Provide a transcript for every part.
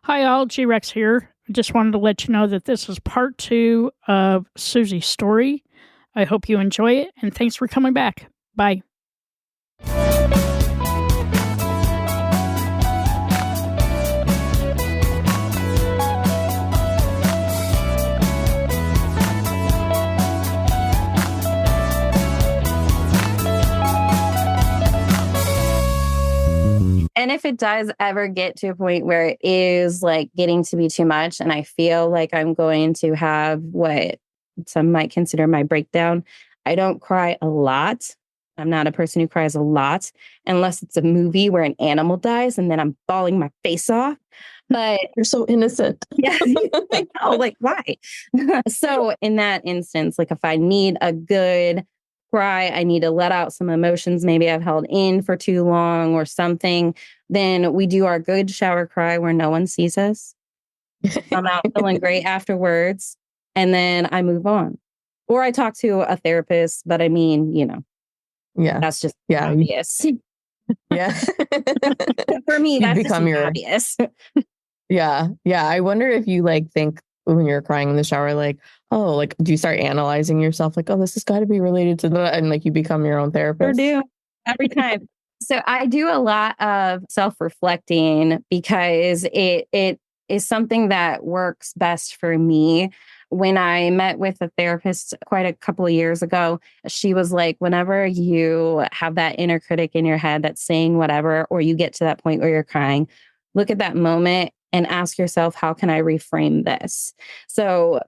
Hi, all. G-Rex here. I just wanted to let you know that this is part 2 of Susie's story. I hope you enjoy it, and thanks for coming back. Bye. And if it does ever get to a point where it is like getting to be too much and I feel like I'm going to have what some might consider my breakdown, I don't cry a lot. I'm not a person who cries a lot unless it's a movie where an animal dies and then I'm bawling my face off. But you're so innocent. Yeah, I know, like why? So in that instance, like if I need a good cry, I need to let out some emotions maybe I've held in for too long or something, then we do our good shower cry where no one sees us. I'm out feeling great afterwards. And then I move on. Or I talk to a therapist, but I mean, yeah, that's just obvious. Yeah. For me, that's become just obvious. Yeah. I wonder if you think when you're crying in the shower, do you start analyzing yourself? Like, oh, this has got to be related to that. And you become your own therapist. Sure do. Every time. So I do a lot of self-reflecting because it is something that works best for me. When I met with a therapist quite a couple of years ago, she was like, whenever you have that inner critic in your head that's saying whatever, or you get to that point where you're crying, look at that moment and ask yourself, how can I reframe this? So,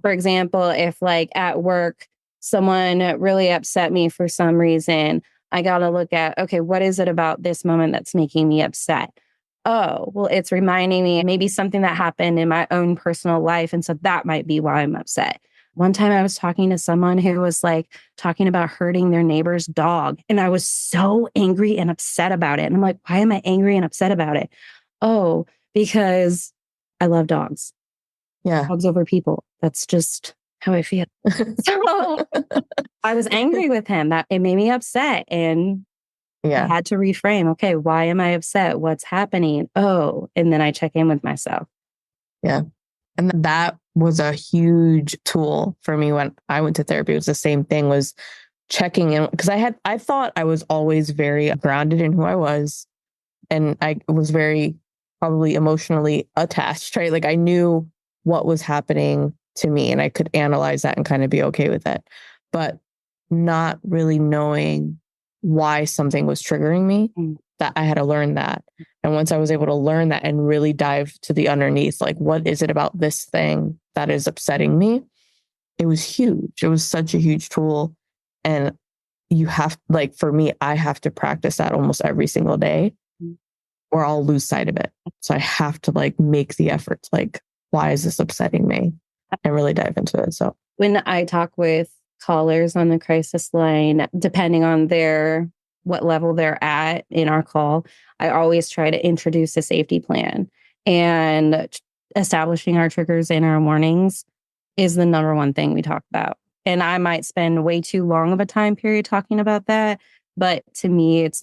for example, if at work, someone really upset me for some reason, I got to look at, okay, what is it about this moment that's making me upset? Oh, well, it's reminding me maybe something that happened in my own personal life. And so that might be why I'm upset. One time I was talking to someone who was talking about hurting their neighbor's dog. And I was so angry and upset about it. And I'm like, why am I angry and upset about it? Oh, because I love dogs. Yeah. Dogs over people. That's just how I feel. So I was angry with him. That it made me upset. And I had to reframe. Okay, why am I upset? What's happening? Oh, and then I check in with myself. Yeah. And that was a huge tool for me when I went to therapy. It was the same thing, was checking in, because I thought I was always very grounded in who I was. And I was very probably emotionally attached, right? Like I knew what was happening to me and I could analyze that and kind of be okay with it, but not really knowing why something was triggering me, that I had to learn that. And once I was able to learn that and really dive to the underneath, what is it about this thing that is upsetting me? It was huge. It was such a huge tool. And you have, for me, I have to practice that almost every single day or I'll lose sight of it. So I have to make the effort. Why is this upsetting me? And really dive into it. So when I talk with callers on the crisis line, depending on what level they're at in our call, I always try to introduce a safety plan. And establishing our triggers in our warnings is the number one thing we talk about. And I might spend way too long of a time period talking about that. But to me, it's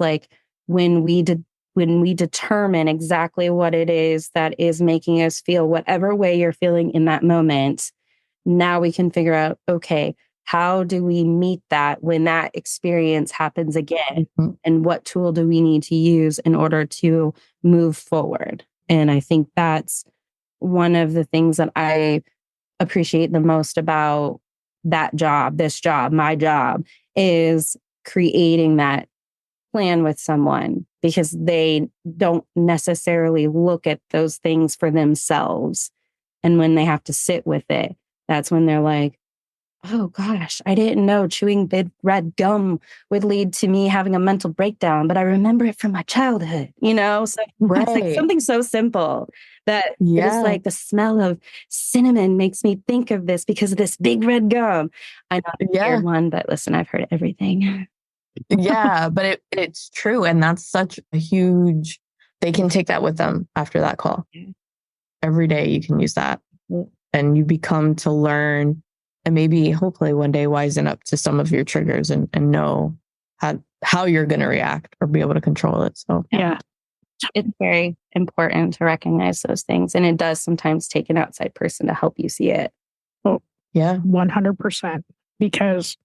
when we determine exactly what it is that is making us feel whatever way you're feeling in that moment, now we can figure out, okay, how do we meet that when that experience happens again? Mm-hmm. And what tool do we need to use in order to move forward? And I think that's one of the things that I appreciate the most about this job, my job, is creating that plan with someone, because they don't necessarily look at those things for themselves. And when they have to sit with it, that's when they're like, oh gosh, I didn't know chewing big red gum would lead to me having a mental breakdown, but I remember it from my childhood, So it's something so simple that it's the smell of cinnamon makes me think of this because of this big red gum. I know it's a weird one, but listen, I've heard everything. Yeah, but it's true. And that's such a huge, they can take that with them after that call. Every day you can use that. And you become to learn and maybe hopefully one day wisen up to some of your triggers and know how you're going to react or be able to control it. So yeah. it's very important to recognize those things. And it does sometimes take an outside person to help you see it. Oh, Yeah. 100%. Because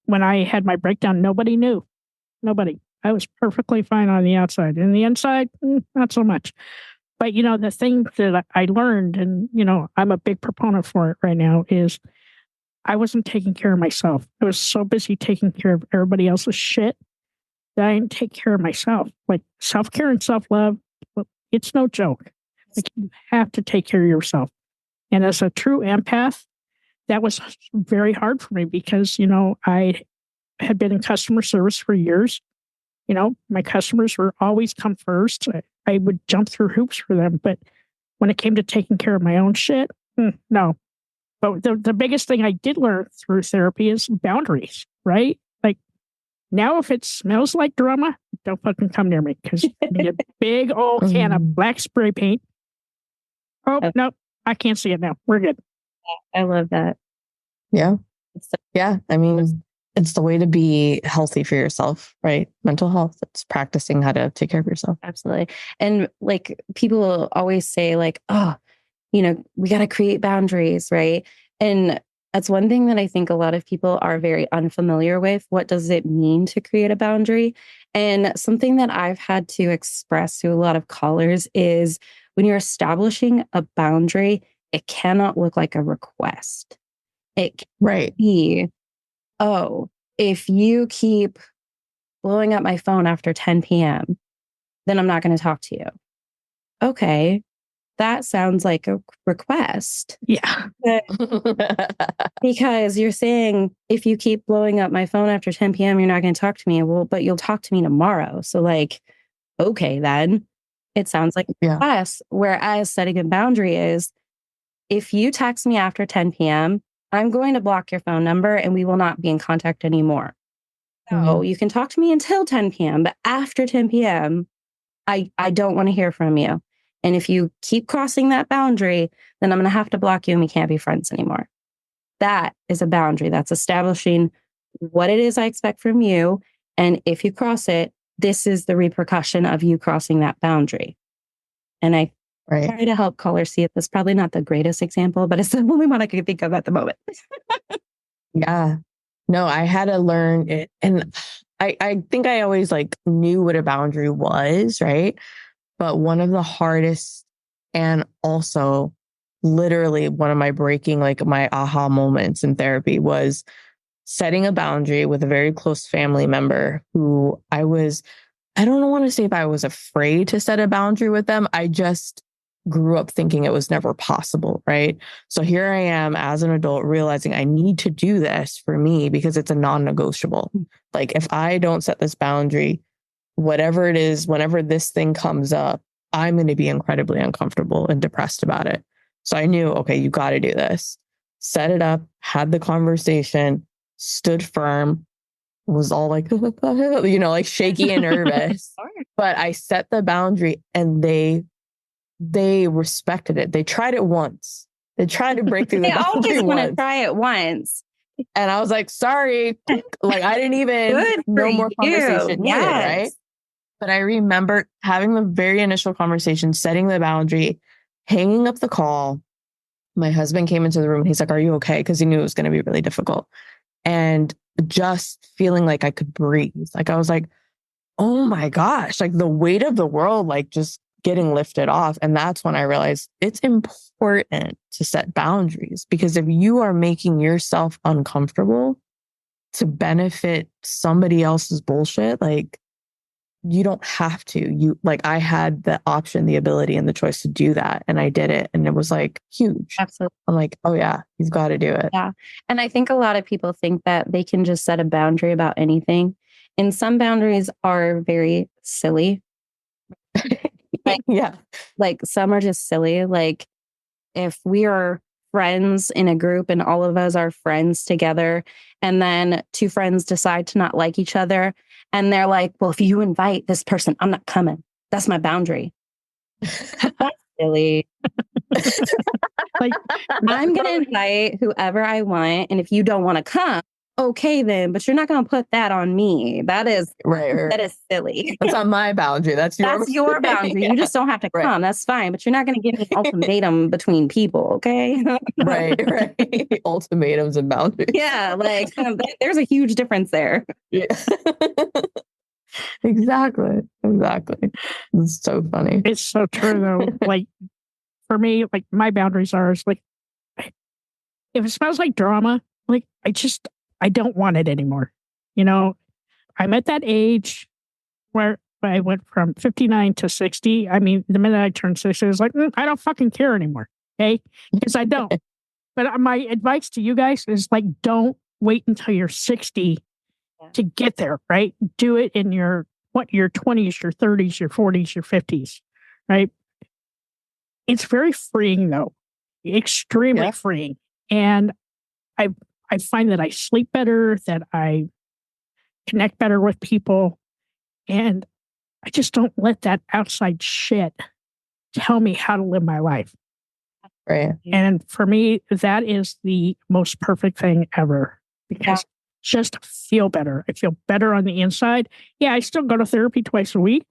when I had my breakdown, nobody knew. Nobody. I was perfectly fine on the outside. And the inside, not so much. But, the thing that I learned, and, I'm a big proponent for it right now, is I wasn't taking care of myself. I was so busy taking care of everybody else's shit that I didn't take care of myself. Like self-care and self-love, it's no joke. Like you have to take care of yourself. And as a true empath, that was very hard for me because, I had been in customer service for years. My customers were always come first. I would jump through hoops for them. But when it came to taking care of my own shit, no. But the biggest thing I did learn through therapy is boundaries, right? Like now, if it smells like drama, don't fucking come near me because you need a big old can of black spray paint. Oh, no, I can't see it now. We're good. I love that. Yeah. Yeah. I mean, it's the way to be healthy for yourself, right? Mental health. It's practicing how to take care of yourself. Absolutely. And like people will always say like, oh, we got to create boundaries, right? And that's one thing that I think a lot of people are very unfamiliar with. What does it mean to create a boundary? And something that I've had to express to a lot of callers is when you're establishing a boundary, it cannot look like a request. It can be, oh, if you keep blowing up my phone after 10 p.m., then I'm not going to talk to you. Okay. That sounds like a request. Yeah. Because you're saying, if you keep blowing up my phone after 10 p.m., you're not going to talk to me. Well, but you'll talk to me tomorrow. So like, okay, then it sounds like a request. Whereas setting a boundary is, if you text me after 10 p.m., I'm going to block your phone number and we will not be in contact anymore. So you can talk to me until 10 p.m., but after 10 p.m., I don't want to hear from you. And if you keep crossing that boundary, then I'm going to have to block you and we can't be friends anymore. That is a boundary. That's establishing what it is I expect from you. And if you cross it, this is the repercussion of you crossing that boundary. And I try to help callers see it. That's probably not the greatest example, but it's the only one I can think of at the moment. Yeah. No, I had to learn it. And I think I always like knew what a boundary was, right? But one of the hardest and also literally one of my my aha moments in therapy was setting a boundary with a very close family member who I don't want to say if I was afraid to set a boundary with them. I just grew up thinking it was never possible, right? So here I am as an adult realizing I need to do this for me because it's a non-negotiable. Like if I don't set this boundary, whatever it is, whenever this thing comes up, I'm going to be incredibly uncomfortable and depressed about it. So I knew, okay, you got to do this. Set it up, had the conversation, stood firm, was all like, like shaky and nervous. But I set the boundary and they respected it. They tried it once. They tried to break through the boundary once. They always want to try it once. And I was like, sorry. Like I didn't even no more conversation needed, right? But I remember having the very initial conversation, setting the boundary, hanging up the call. My husband came into the room and he's like, are you okay? Because he knew it was going to be really difficult. And just feeling like I could breathe. Like I was like, oh my gosh, like the weight of the world, like just getting lifted off. And that's when I realized it's important to set boundaries because if you are making yourself uncomfortable to benefit somebody else's bullshit, like you don't have to. I had the option, the ability, and the choice to do that. And I did it. And it was like huge. Absolutely. I'm like, oh yeah, you've got to do it. Yeah. And I think a lot of people think that they can just set a boundary about anything. And some boundaries are very silly. Like some are just silly. Like if we are friends in a group and all of us are friends together, and then two friends decide to not like each other. And they're like, well, if you invite this person, I'm not coming. That's my boundary. That's silly. Like, I'm going to invite whoever I want. And if you don't want to come, okay then, but you're not going to put that on me. That is right. That is silly. That's not my boundary. That's your boundary. You just don't have to come. That's fine. But you're not going to give me an ultimatum between people. Okay. Right. Ultimatums and boundaries. Yeah. Like there's a huge difference there. Yeah. Exactly. It's so funny. It's so true though. Like for me, like my boundaries are is like, if it smells like drama, like I don't want it anymore. You know, I'm at that age where I went from 59 to 60. I mean, the minute I turned 60, I was like, I don't fucking care anymore. Okay. Because I don't. But my advice to you guys is like, don't wait until you're 60 to get there, right? Do it in your 20s, your 30s, your 40s, your 50s, right? It's very freeing though. Extremely freeing. And I find that I sleep better, that I connect better with people, and I just don't let that outside shit tell me how to live my life. Right. And for me, that is the most perfect thing ever because just feel better. I feel better on the inside. Yeah, I still go to therapy twice a week,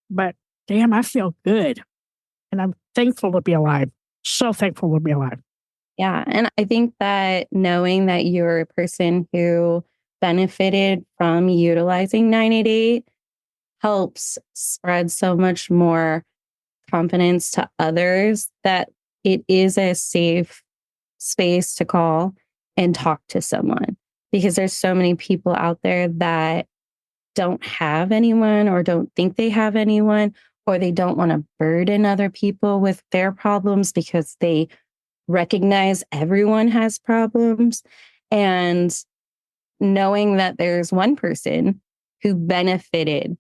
but damn, I feel good. And I'm thankful to be alive. So thankful to be alive. Yeah. And I think that knowing that you're a person who benefited from utilizing 988 helps spread so much more confidence to others that it is a safe space to call and talk to someone. Because there's so many people out there that don't have anyone or don't think they have anyone, or they don't want to burden other people with their problems because they recognize everyone has problems. And knowing that there's one person who benefited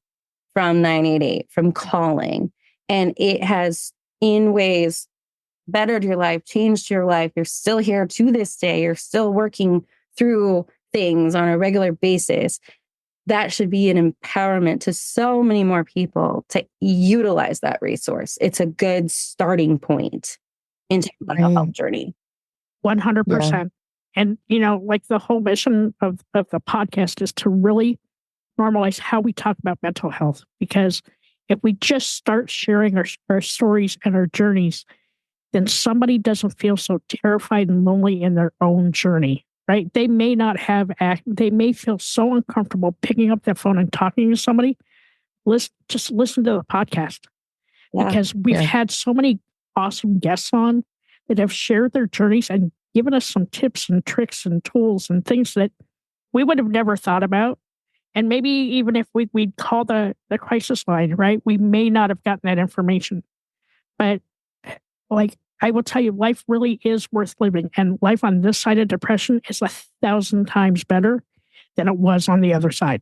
from 988, from calling, and it has in ways bettered your life, changed your life. You're still here to this day. You're still working through things on a regular basis. That should be an empowerment to so many more people to utilize that resource. It's a good starting point into the health journey. 100%. Yeah. And, you know, like the whole mission of the podcast is to really normalize how we talk about mental health. Because if we just start sharing our stories and our journeys, then somebody doesn't feel so terrified and lonely in their own journey, right? They may not have, they may feel so uncomfortable picking up their phone and talking to somebody. Just listen to the podcast because we've had so many awesome guests on that have shared their journeys and given us some tips and tricks and tools and things that we would have never thought about. And maybe even if we'd call the crisis line, right? We may not have gotten that information. But like, I will tell you, life really is worth living. And life on this side of depression is 1,000 times better than it was on the other side.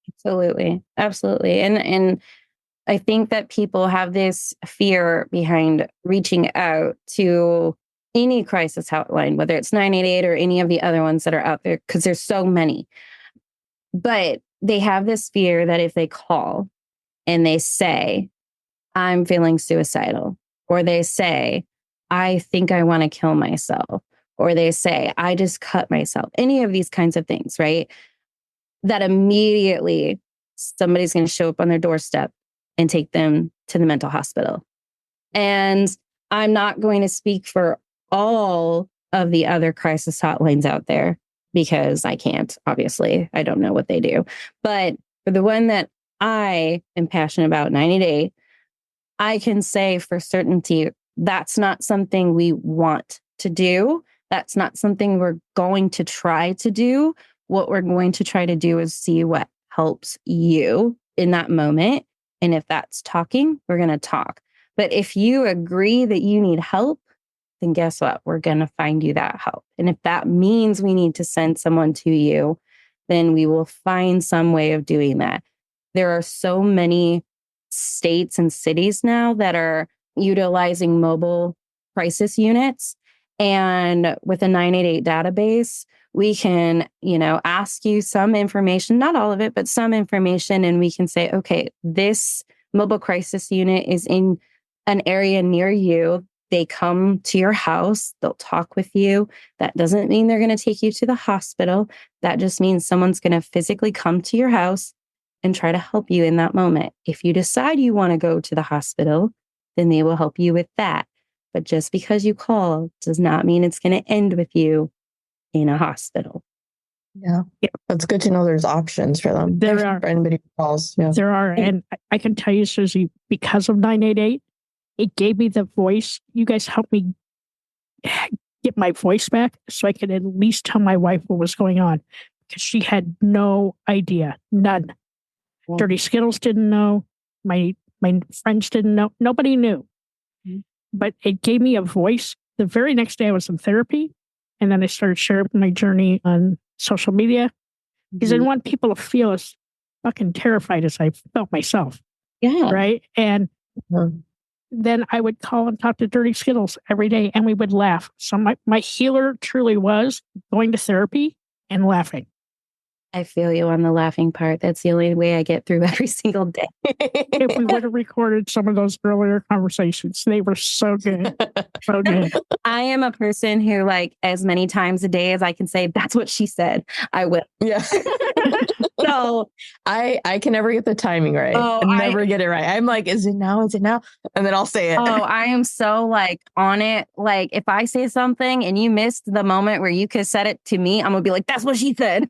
Absolutely. Absolutely. And I think that people have this fear behind reaching out to any crisis hotline, whether it's 988 or any of the other ones that are out there, because there's so many. But they have this fear that if they call and they say, I'm feeling suicidal, or they say, I think I want to kill myself, or they say, I just cut myself, any of these kinds of things, right? That immediately somebody's going to show up on their doorstep and take them to the mental hospital. And I'm not going to speak for all of the other crisis hotlines out there because I can't, obviously. I don't know what they do. But for the one that I am passionate about, 988, I can say for certainty that's not something we want to do. That's not something we're going to try to do. What we're going to try to do is see what helps you in that moment. And if that's talking, we're going to talk. But if you agree that you need help, then guess what? We're going to find you that help. And if that means we need to send someone to you, then we will find some way of doing that. There are so many states and cities now that are utilizing mobile crisis units. And with a 988 database, we can, ask you some information, not all of it, but some information. And we can say, okay, this mobile crisis unit is in an area near you. They come to your house, they'll talk with you. That doesn't mean they're going to take you to the hospital. That just means someone's going to physically come to your house and try to help you in that moment. If you decide you want to go to the hospital, then they will help you with that. But just because you call does not mean it's going to end with you in a hospital. Yeah. It's good to know there's options for them. There are. For anybody who calls. Yeah. There are. And I can tell you, Susie, because of 988, it gave me the voice. You guys helped me get my voice back so I could at least tell my wife what was going on, because she had no idea. None. Yeah. Dirty Skittles didn't know. My friends didn't know. Nobody knew. Mm-hmm. But it gave me a voice. The very next day I was in therapy, and then I started sharing my journey on social media, because I didn't want people to feel as fucking terrified as I felt myself. Yeah. Right. And then I would call and talk to Dirty Skittles every day, and we would laugh. So my healer truly was going to therapy and laughing. I feel you on the laughing part. That's the only way I get through every single day. If we would have recorded some of those earlier conversations, they were so good. So good. I am a person who, like, as many times a day as I can say, that's what she said, I will. Yeah. So I can never get the timing right. I never get it right. I'm like, is it now? Is it now? And then I'll say it. Oh, I am so like on it. Like, if I say something and you missed the moment where you could have said it to me, I'm gonna be like, that's what she said.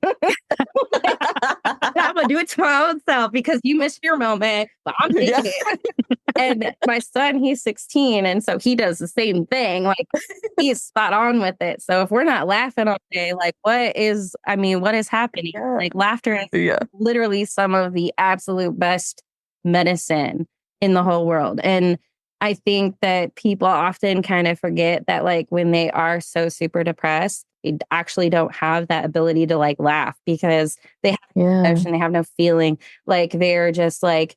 I'm gonna do it to my own self because you missed your moment, but I'm taking it. And my son, he's 16, and so he does the same thing. Like, he's spot on with it. So if we're not laughing all day, like, what is happening? Yeah. Like, laughter is literally some of the absolute best medicine in the whole world. And I think that people often kind of forget that, like, when they are so super depressed, they actually don't have that ability to like laugh because they have no emotion, they have no feeling. Like, they're just like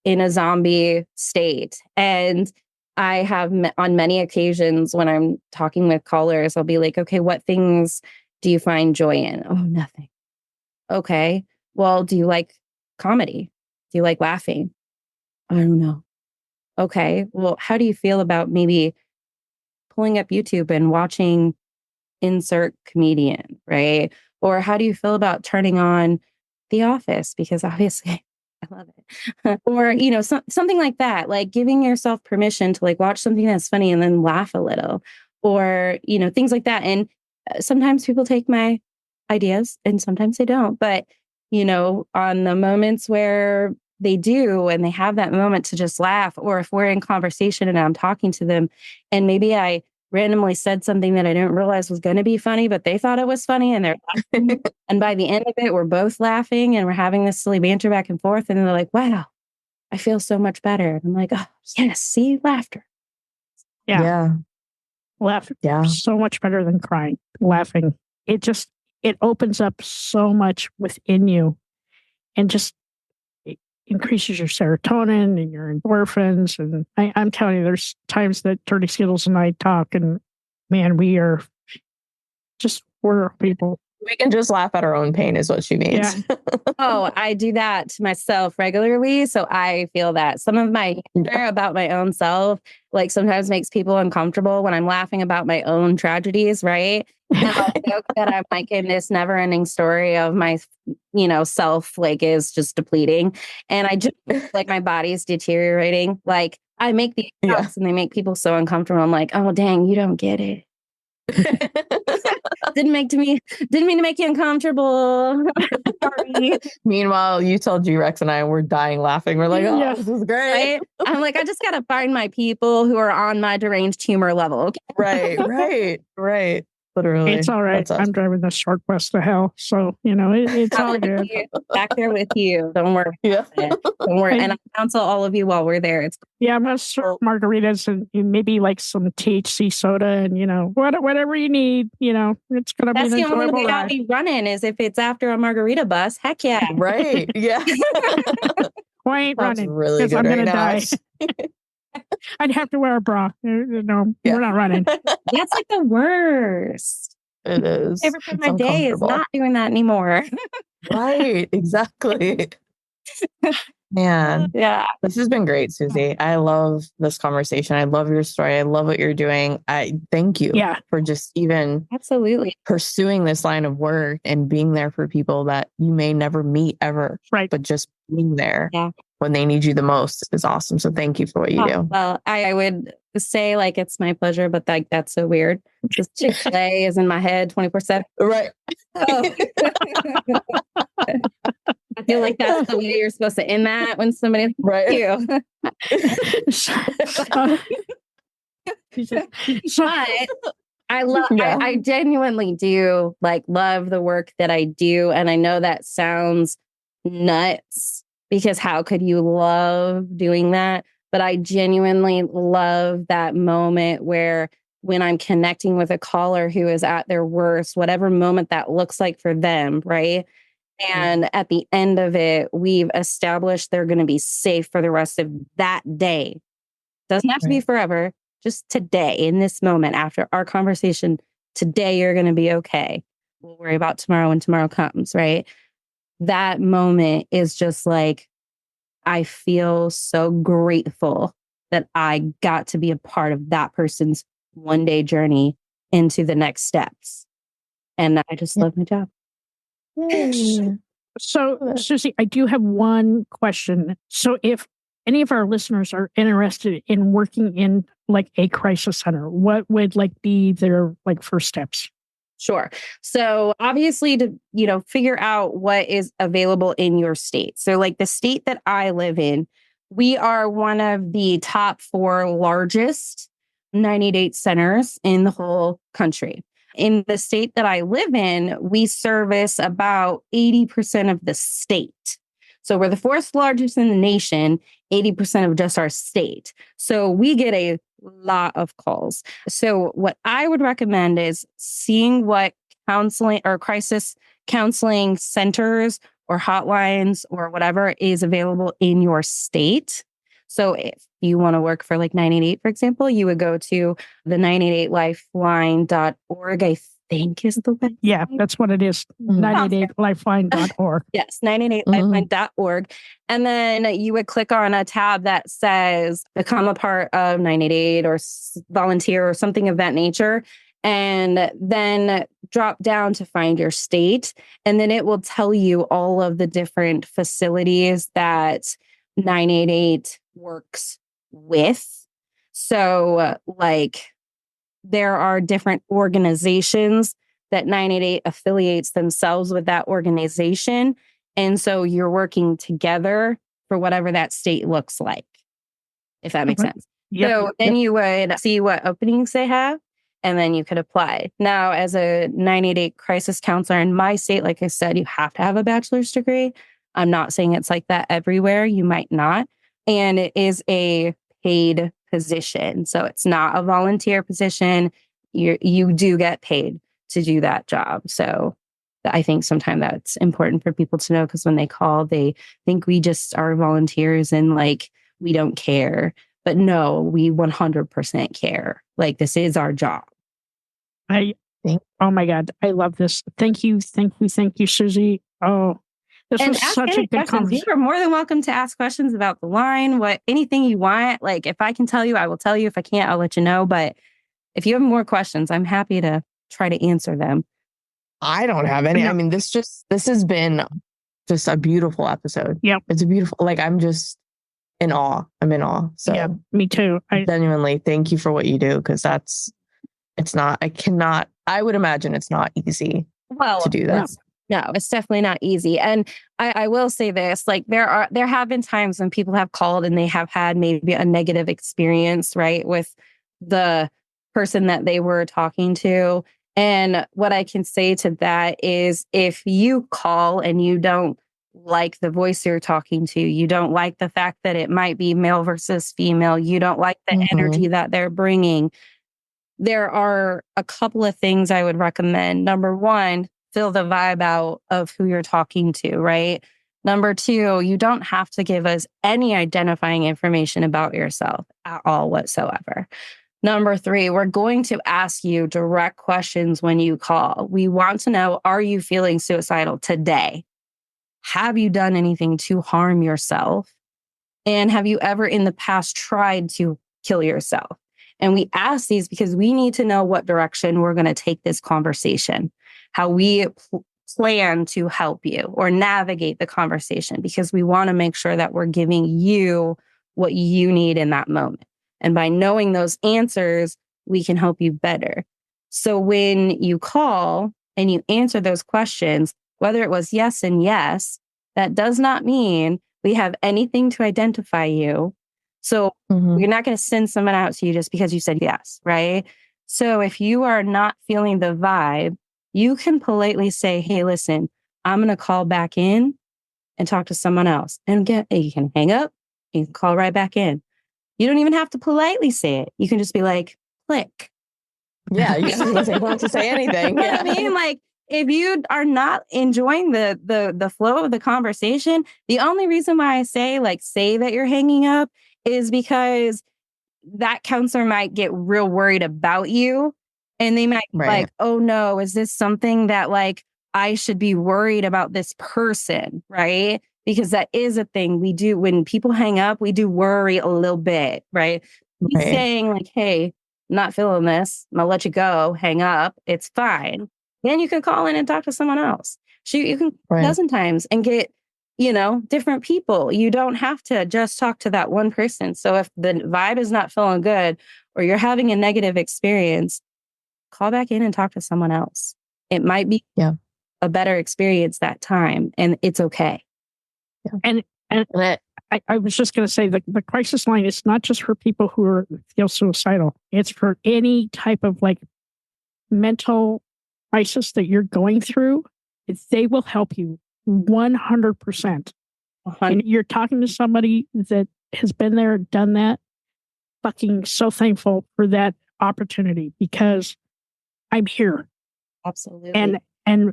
in a zombie state. And I have on many occasions when I'm talking with callers, I'll be like, okay, what things do you find joy in? Oh, nothing. Okay. Well, do you like comedy? Do you like laughing? I don't know. Okay. Well, how do you feel about maybe pulling up YouTube and watching insert comedian, right? Or how do you feel about turning on The Office? Because obviously I love it. Or, you know, something like that, like giving yourself permission to like watch something that's funny and then laugh a little, or, you know, things like that. And sometimes people take my ideas and sometimes they don't. But, you know, on the moments where they do and they have that moment to just laugh, or if we're in conversation and I'm talking to them and maybe I randomly said something that I didn't realize was going to be funny, but they thought it was funny and they're laughing. And by the end of it, we're both laughing and we're having this silly banter back and forth. And they're like, wow, I feel so much better. And I'm like, oh, yes, see, laughter. Yeah. Laughter. Yeah. So much better than crying. Laughing. It opens up so much within you and just increases your serotonin and your endorphins. And I'm telling you, there's times that Dirty Skittles and I talk, and man, we are just we're people. We can just laugh at our own pain is what she means. Yeah. Oh, I do that to myself regularly. So I feel that some of my humor about my own self, like, sometimes makes people uncomfortable when I'm laughing about my own tragedies, right? And I'll joke that I'm like in this never ending story of my, you know, self, like, is just depleting. And I just like my body's deteriorating. Like, I make these jokes and they make people so uncomfortable. I'm like, oh, dang, you don't get it. Didn't mean to make you uncomfortable. Sorry. Meanwhile, you told G-Rex and I were dying laughing. We're like, oh, this is great. Right? I'm like, I just got to find my people who are on my deranged humor level. Okay? Right. Literally. It's all right. I'm driving the short bus to hell. So, you know, it's all good. Back there with you. Don't worry. Yeah. Don't worry. And I counsel all of you while we're there. I'm going to serve margaritas and maybe like some THC soda and, you know, whatever you need, you know, it's going to be an enjoyable ride. That's the only way I'll be running is if it's after a margarita bus. Heck yeah. Right. Yeah. I ain't running. Really good. I'm going to die. I'd have to wear a bra. No, we're not running. That's like the worst. It is. Every part of my day is not doing that anymore. Right. Exactly. Man, Yeah. this has been great, Susie. I love this conversation. I love your story. I love what you're doing. I thank you for just even absolutely pursuing this line of work and being there for people that you may never meet ever. Right. But just being there when they need you the most is awesome. So thank you for what you do. Well, I would say like it's my pleasure, but that's so weird. Just Chick-fil-A is in my head 24/7. Right. Oh. I feel like that's the way you're supposed to end that when somebody you. But I genuinely do love the work that I do. And I know that sounds nuts because how could you love doing that? But I genuinely love that moment where when I'm connecting with a caller who is at their worst, whatever moment that looks like for them, right? And at the end of it, we've established they're going to be safe for the rest of that day. Doesn't have to be forever. Just today, in this moment, after our conversation, today, you're going to be okay. We'll worry about tomorrow when tomorrow comes, right? That moment is just like, I feel so grateful that I got to be a part of that person's one day journey into the next steps. And I just love my job. So, Susie, I do have one question. So if any of our listeners are interested in working in a crisis center, what would be their first steps? Sure. So obviously to, figure out what is available in your state. So the state that I live in, we are one of the top 4 largest 98 centers in the whole country. In the state that I live in, we service about 80% of the state. So we're the 4th largest in the nation, 80% of just our state. So we get a lot of calls. So what I would recommend is seeing what counseling or crisis counseling centers or hotlines or whatever is available in your state. So if you want to work for 988, for example, you would go to the 988lifeline.org, I think is the website. Yeah, that's what it is. 988lifeline.org. Yes, 988lifeline.org. And then you would click on a tab that says become a part of 988 or volunteer or something of that nature. And then drop down to find your state. And then it will tell you all of the different facilities that 988 works with. So there are different organizations that 988 affiliates themselves with that organization. And so you're working together for whatever that state looks like, if that makes sense. Yep. So then you would see what openings they have, and then you could apply. Now, as a 988 crisis counselor in my state, like I said, you have to have a bachelor's degree. I'm not saying it's like that everywhere. You might not. And it is a paid position. So it's not a volunteer position. You do get paid to do that job. So I think sometimes that's important for people to know, because when they call, they think we just are volunteers and we don't care. But no, we 100% care. This is our job. Oh my God, I love this. Thank you, Susie. Oh, this was such a good conversation. You are more than welcome to ask questions about the line, anything you want. If I can tell you, I will tell you. If I can't, I'll let you know. But if you have more questions, I'm happy to try to answer them. I don't have any. No. I mean, this has been just a beautiful episode. Yeah, it's a beautiful. I'm just in awe. I'm in awe. So yeah, me too. Genuinely, thank you for what you do, because I would imagine it's not easy to do that. No, it's definitely not easy. And I will say this, there have been times when people have called and they have had maybe a negative experience, right, with the person that they were talking to. And what I can say to that is, if you call and you don't like the voice you're talking to, you don't like the fact that it might be male versus female, you don't like the energy that they're bringing, there are a couple of things I would recommend. Number one, feel the vibe out of who you're talking to, right? Number two, you don't have to give us any identifying information about yourself at all whatsoever. Number three, we're going to ask you direct questions when you call. We want to know, are you feeling suicidal today? Have you done anything to harm yourself? And have you ever in the past tried to kill yourself? And we ask these because we need to know what direction we're going to take this conversation, how we plan to help you or navigate the conversation, because we want to make sure that we're giving you what you need in that moment. And by knowing those answers, we can help you better. So when you call and you answer those questions, whether it was yes and yes, that does not mean we have anything to identify you. So we're not going to send someone out to you just because you said yes, right? So if you are not feeling the vibe, you can politely say, hey, listen, I'm going to call back in and talk to someone else. And you can hang up, you can call right back in. You don't even have to politely say it. You can just be like, click. Yeah, you don't have to say anything. You know what I mean? Like, if you are not enjoying the flow of the conversation, the only reason why I say that you're hanging up is because that counselor might get real worried about you. And they might be like, oh no, is this something that like I should be worried about this person, right? Because that is a thing we do when people hang up, we do worry a little bit, right? He's saying like, hey, I'm not feeling this. I'm gonna let you go, hang up. It's fine. Then you can call in and talk to someone else. You can a dozen times and get, different people. You don't have to just talk to that one person. So if the vibe is not feeling good or you're having a negative experience, call back in and talk to someone else. It might be a better experience that time, and it's okay. Yeah. And I was just going to say the crisis line is not just for people who feel suicidal. It's for any type of like mental crisis that you're going through. They will help you 100%. And you're talking to somebody that has been there, done that. Fucking so thankful for that opportunity because I'm here. Absolutely. And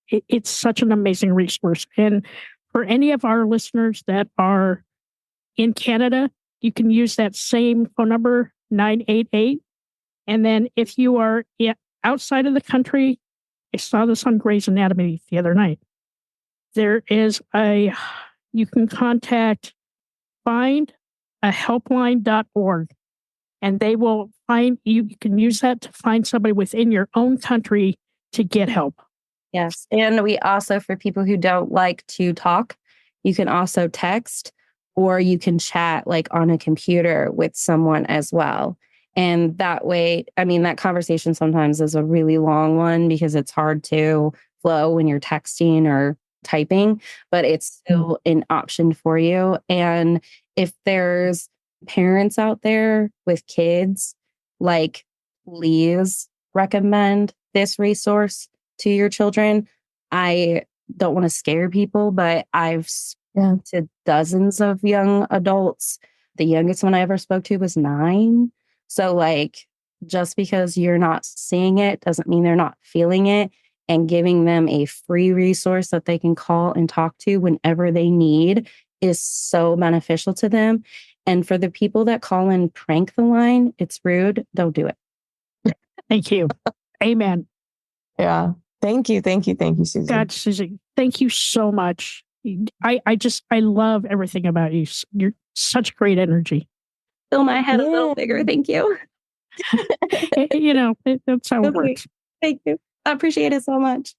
it's such an amazing resource. And for any of our listeners that are in Canada, you can use that same phone number, 988. And then if you are outside of the country, I saw this on Grey's Anatomy the other night. There is you can contact findahelpline.org and they will find you. You can use that to find somebody within your own country to get help. Yes. And we also, for people who don't like to talk, you can also text or you can chat like on a computer with someone as well. And that way, I mean, that conversation sometimes is a really long one because it's hard to flow when you're texting or typing, but it's still an option for you. And if there's parents out there with kids, like, please recommend this resource to your children. I don't want to scare people, but I've spoken to dozens of young adults. The youngest one I ever spoke to was 9. So like, just because you're not seeing it doesn't mean they're not feeling it, and giving them a free resource that they can call and talk to whenever they need is so beneficial to them. And for the people that call and prank the line, it's rude. Don't do it. Thank you. Amen. Yeah. Thank you, Susie. God, Susie, thank you so much. I love everything about you. You're such great energy. Fill my head a little bigger. Thank you. That's how it works. Thank you. I appreciate it so much.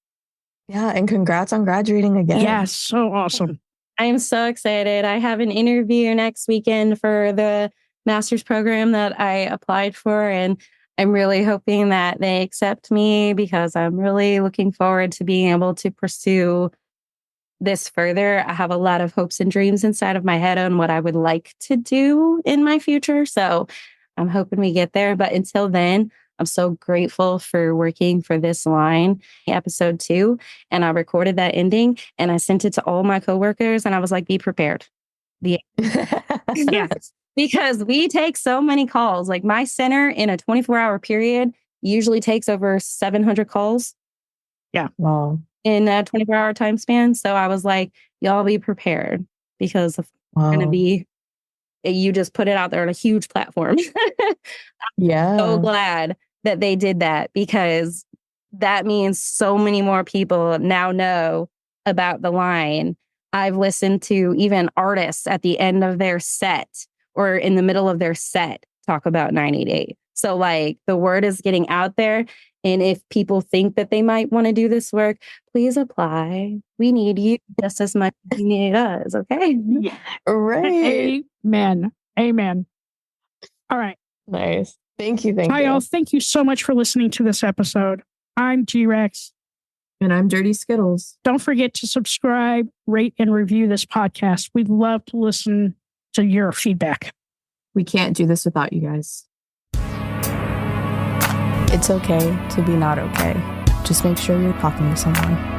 Yeah. And congrats on graduating again. Yeah. So awesome. I am so excited. I have an interview next weekend for the master's program that I applied for. And I'm really hoping that they accept me because I'm really looking forward to being able to pursue this further. I have a lot of hopes and dreams inside of my head on what I would like to do in my future. So I'm hoping we get there. But until then, I'm so grateful for working for this line, episode 2. And I recorded that ending and I sent it to all my coworkers and I was like, be prepared. Yes. Because we take so many calls. Like my center in a 24-hour period usually takes over 700 calls. Yeah. Wow. In a 24-hour time span. So I was like, y'all be prepared because it's going to be, you just put it out there on a huge platform. Yeah. So glad that they did that because that means so many more people now know about the line. I've listened to even artists at the end of their set or in the middle of their set talk about 988. So like the word is getting out there. And if people think that they might want to do this work, please apply. We need you just as much as you need us. Okay. Yeah. Right. Amen. Amen. All right. Nice. Thank you. Hi, all. Thank you so much for listening to this episode. I'm G-Rex. And I'm Dirty Skittles. Don't forget to subscribe, rate, and review this podcast. We'd love to listen to your feedback. We can't do this without you guys. It's okay to be not okay. Just make sure you're talking to someone.